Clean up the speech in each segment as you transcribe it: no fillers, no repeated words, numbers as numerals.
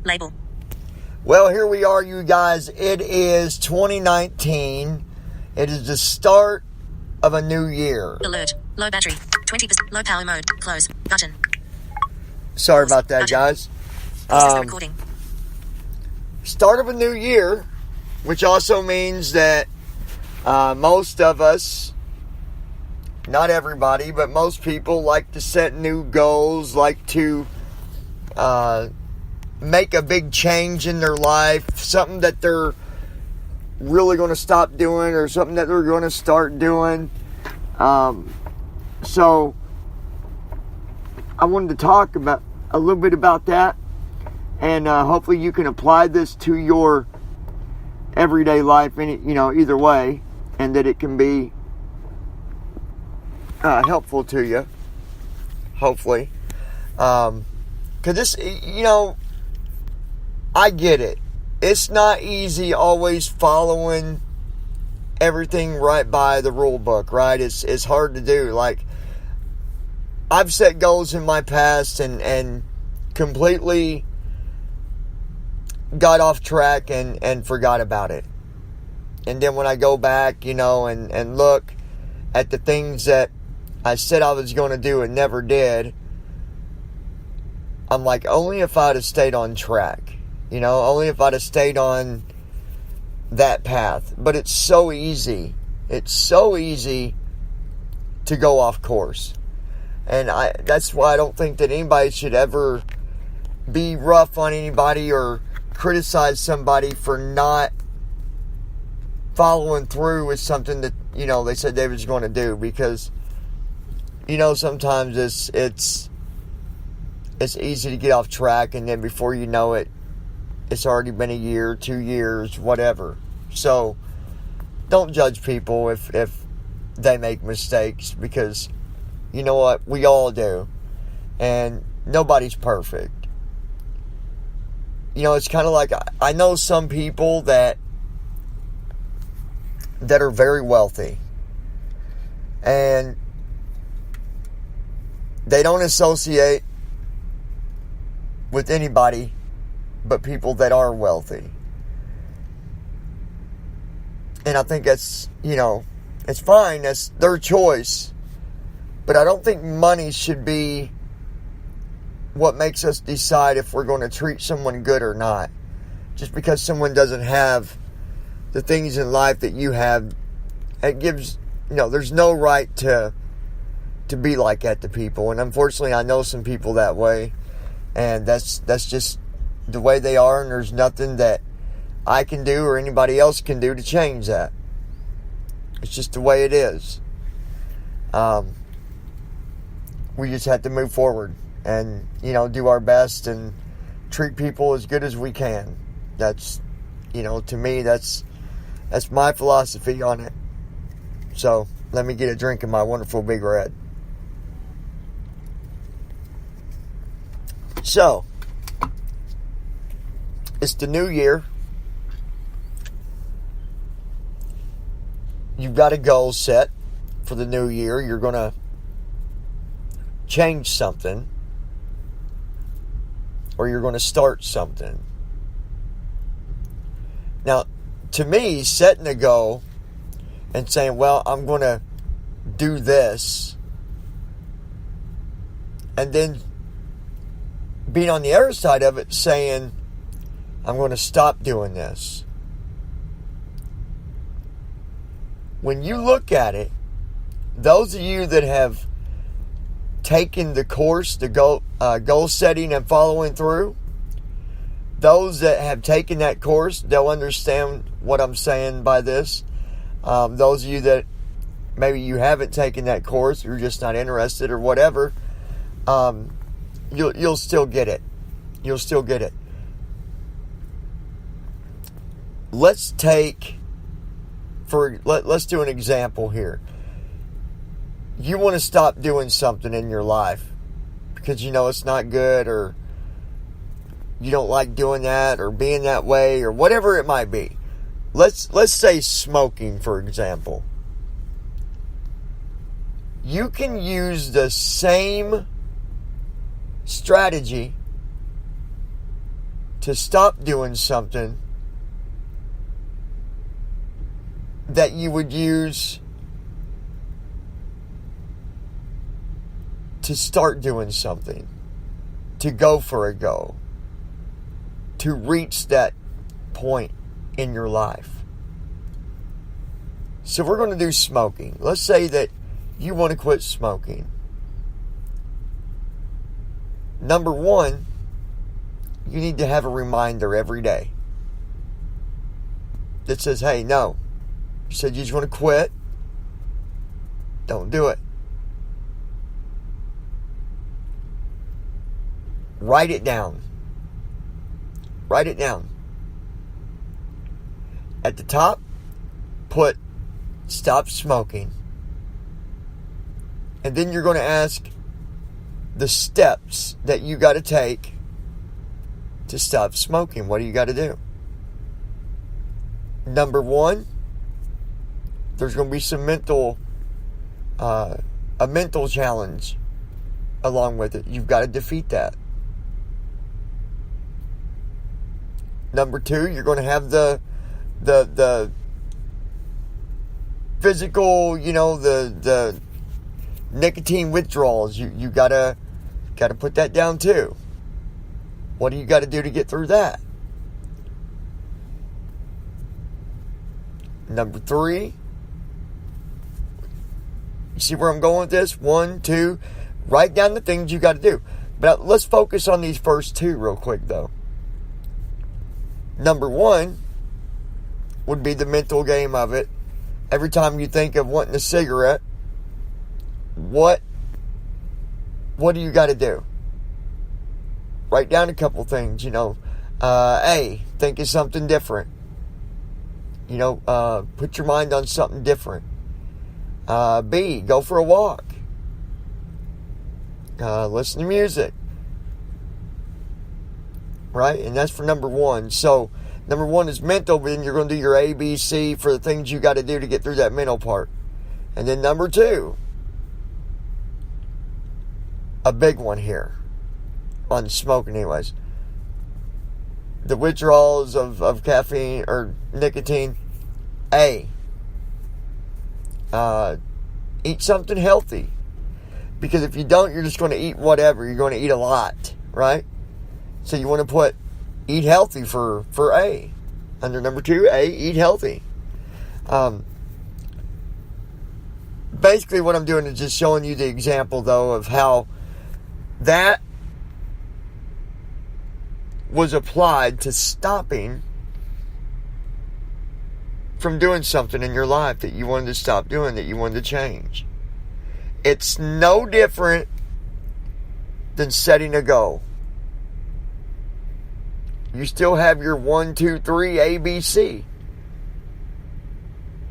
Label. Well, here we are, you guys. It is 2019. It is the start of a new year. Alert. Low battery. 20%. Low power mode. Close. Button. Sorry Pause. about that, Button. guys. Pauses the recording. Start of a new year, which also means that most of us, not everybody, but most people like to set new goals, like to make a big change in their life, something that they're really going to stop doing or something that they're going to start doing. So I wanted to talk about a little bit about that, and hopefully you can apply this to your everyday life, either way, and that it can be helpful to you, hopefully. Because this, I get it. It's not easy always following everything right by the rule book, right? It's hard to do. Like, I've set goals in my past and completely got off track and forgot about it. And then when I go back, and look at the things that I said I was going to do and never did, I'm like, only if I'd have stayed on track. Only if I'd have stayed on that path. But it's so easy. It's so easy to go off course. And that's why I don't think that anybody should ever be rough on anybody or criticize somebody for not following through with something that, they said they was going to do. Because, sometimes it's easy to get off track, and then before you know it, it's already been a year, 2 years, whatever. So, don't judge people if they make mistakes, because you know what? We all do. And nobody's perfect. It's kind of like, I know some people that are very wealthy. And they don't associate with anybody but people that are wealthy. And I think that's, it's fine. That's their choice. But I don't think money should be what makes us decide if we're going to treat someone good or not. Just because someone doesn't have the things in life that you have, it gives, there's no right to be like that to people. And unfortunately, I know some people that way. And that's just the way they are, and there's nothing that I can do or anybody else can do to change that. It's just the way it is. We just have to move forward and, do our best and treat people as good as we can. That's, to me, that's my philosophy on it. So, let me get a drink of my wonderful Big Red. So, it's the new year. You've got a goal set for the new year. You're going to change something, or you're going to start something. Now, to me, setting a goal and saying, well, I'm going to do this, and then being on the other side of it saying, I'm going to stop doing this. When you look at it, those of you that have taken the course, the goal setting and following through, those that have taken that course, they'll understand what I'm saying by this. Those of you that maybe you haven't taken that course, you're just not interested or whatever, you'll still get it. You'll still get it. Let's do an example here. You want to stop doing something in your life because it's not good, or you don't like doing that or being that way or whatever it might be. Let's say smoking, for example. You can use the same strategy to stop doing something that you would use to start doing something, to go for a goal, to reach that point in your life. So we're going to do smoking. Let's say that you want to quit smoking. Number one, you need to have a reminder every day that says, hey, no. You said you just want to quit. Don't do it. Write it down. Write it down. At the top, put stop smoking. And then you're going to ask the steps that you got to take to stop smoking. What do you got to do? Number one, there's going to be some a mental challenge along with it. You've got to defeat that. Number two, you're going to have the physical, the nicotine withdrawals. You gotta put that down too. What do you got to do to get through that? Number three, you see where I'm going with this? 1, 2, write down the things you got to do. But let's focus on these first two real quick though. Number one would be the mental game of it. Every time you think of wanting a cigarette, what do you got to do? Write down a couple things, A, think of something different. Put your mind on something different. B, go for a walk. Listen to music. Right? And that's for number one. So, number one is mental, but then you're going to do your A, B, C for the things you got to do to get through that mental part. And then number two, a big one here, on smoking anyways. The withdrawals of caffeine or nicotine. A, eat something healthy. Because if you don't, you're just going to eat whatever. You're going to eat a lot, right? So you want to put eat healthy for A. Under number two, A, eat healthy. Basically what I'm doing is just showing you the example, though, of how that was applied to stopping from doing something in your life that you wanted to stop doing, that you wanted to change. It's no different than setting a goal. You still have your 1, 2, 3 ABC.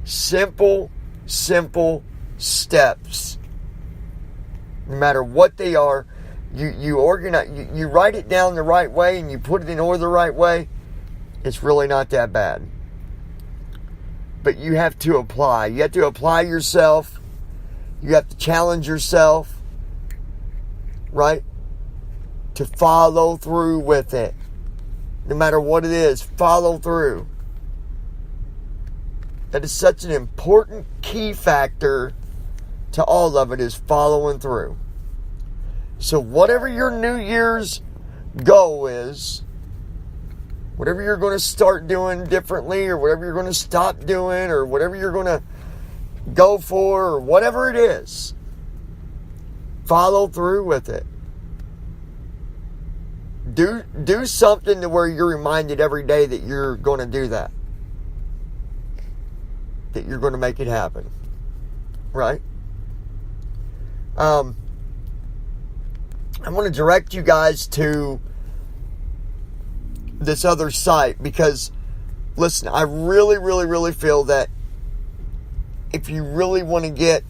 Simple steps. No matter what they are, you organize, you write it down the right way and you put it in order the right way. It's really not that bad. But you have to apply. You have to apply yourself. You have to challenge yourself, right? To follow through with it. No matter what it is, follow through. That is such an important key factor to all of it, is following through. So whatever your New Year's goal is, whatever you're going to start doing differently, or whatever you're going to stop doing, or whatever you're going to go for, or whatever it is, follow through with it. Do something to where you're reminded every day that you're going to do that. That you're going to make it happen. Right? I want to direct you guys to this other site because, listen, I really feel that if you really want to get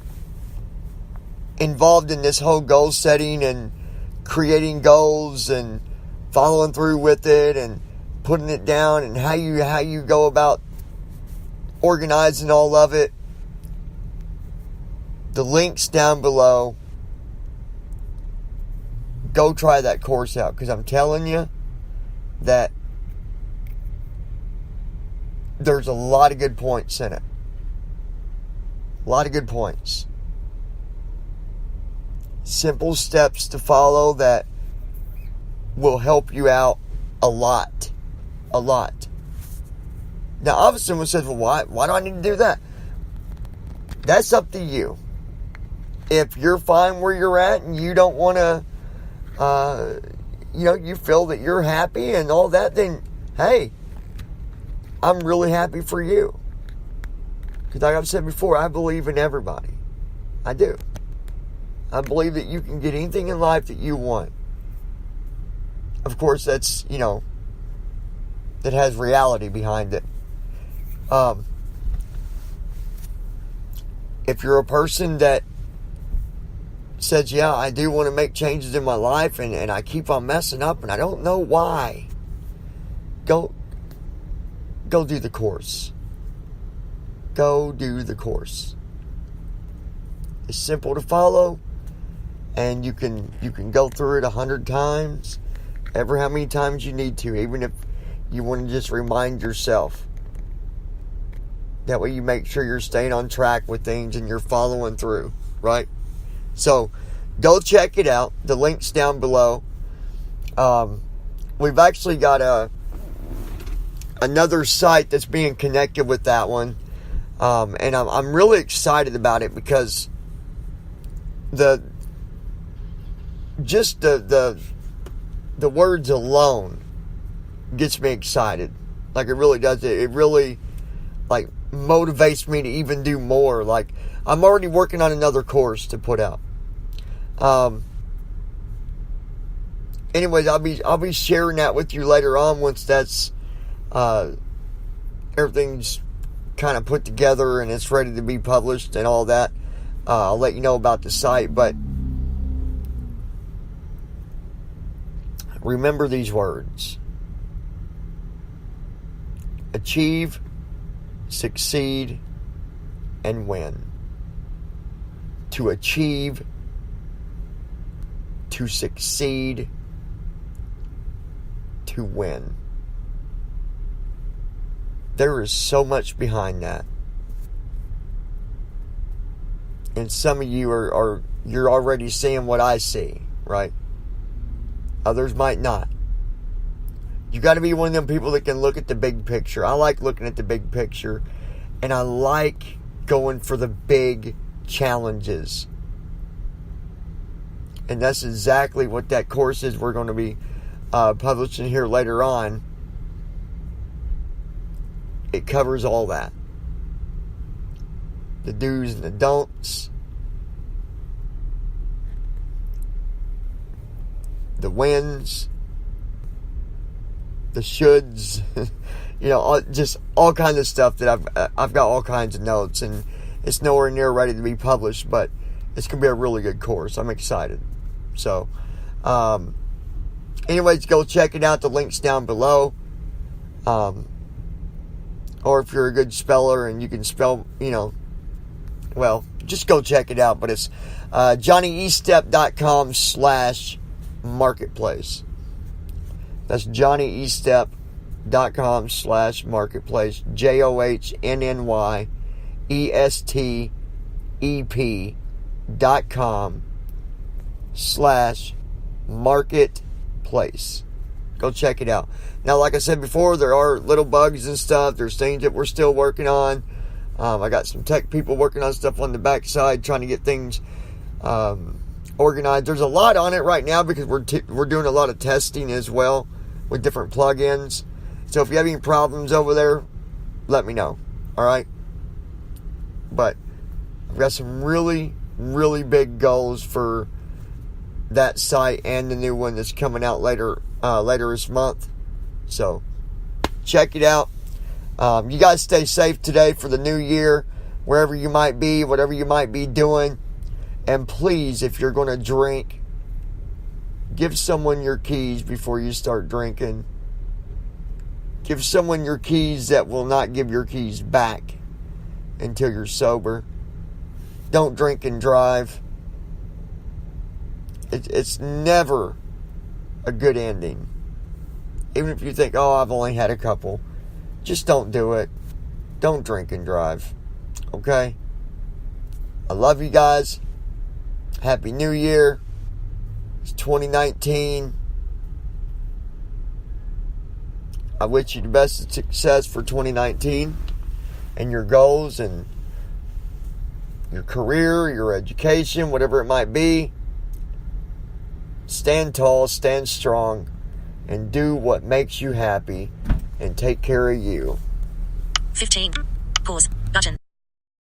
involved in this whole goal setting and creating goals and following through with it and putting it down and how you go about organizing all of it, the link's down below. Go try that course out, because I'm telling you that there's a lot of good points in it. A lot of good points. Simple steps to follow that will help you out a lot. A lot. Now, obviously, someone says, well, why do I need to do that? That's up to you. If you're fine where you're at and you don't want to, you feel that you're happy and all that, then, hey, I'm really happy for you. Because like I've said before, I believe in everybody. I do. I believe that you can get anything in life that you want. Of course, that's, that has reality behind it. If you're a person that says, yeah, I do want to make changes in my life and I keep on messing up and I don't know why, go do the course. Go do the course. It's simple to follow, and you can go through it 100 times, ever how many times you need to, even if you want to just remind yourself. That way you make sure you're staying on track with things and you're following through, right? So, go check it out. The link's down below. We've actually got another site that's being connected with that one. And I'm really excited about it because the words alone gets me excited. Like, it really does. It really, like, motivates me to even do more. Like, I'm already working on another course to put out. Anyways, I'll be sharing that with you later on once that's everything's kind of put together and it's ready to be published and all that. I'll let you know about the site, but remember these words: achieve, succeed, and win. To achieve, to succeed, to win. There is so much behind that. And some of you you're already seeing what I see, right? Others might not. You got to be one of them people that can look at the big picture. I like looking at the big picture, and I like going for the big challenges. And that's exactly what that course is we're going to be publishing here later on. It covers all that. The do's and the don'ts. The wins. The shoulds. Just all kinds of stuff that I've got all kinds of notes, and it's nowhere near ready to be published, but it's going to be a really good course. I'm excited. So, anyways, go check it out. The link's down below. Or if you're a good speller and you can spell, just go check it out. But it's JohnnyEstep.com/marketplace. That's JohnnyEstep.com/marketplace. JohnnyEstep.com/marketplace. Go check it out. Now, like I said before, there are little bugs and stuff. There's things that we're still working on. I got some tech people working on stuff on the backside, trying to get things organized. There's a lot on it right now because we're doing a lot of testing as well with different plugins. So if you have any problems over there, let me know. All right? But I've got some really, really big goals for that site and the new one that's coming out later this month. So check it out. You guys stay safe today for the new year, wherever you might be, whatever you might be doing. And please, if you're going to drink, give someone your keys before you start drinking. Give someone your keys that will not give your keys back until you're sober. Don't drink and drive. It's never a good ending. Even if you think, oh, I've only had a couple. Just don't do it. don't drink and drive. Okay? I love you guys. Happy New Year. It's 2019. I wish you the best of success for 2019 and your goals and your career, your education, whatever it might be. Stand tall, stand strong, and do what makes you happy, and take care of you. 15. Pause.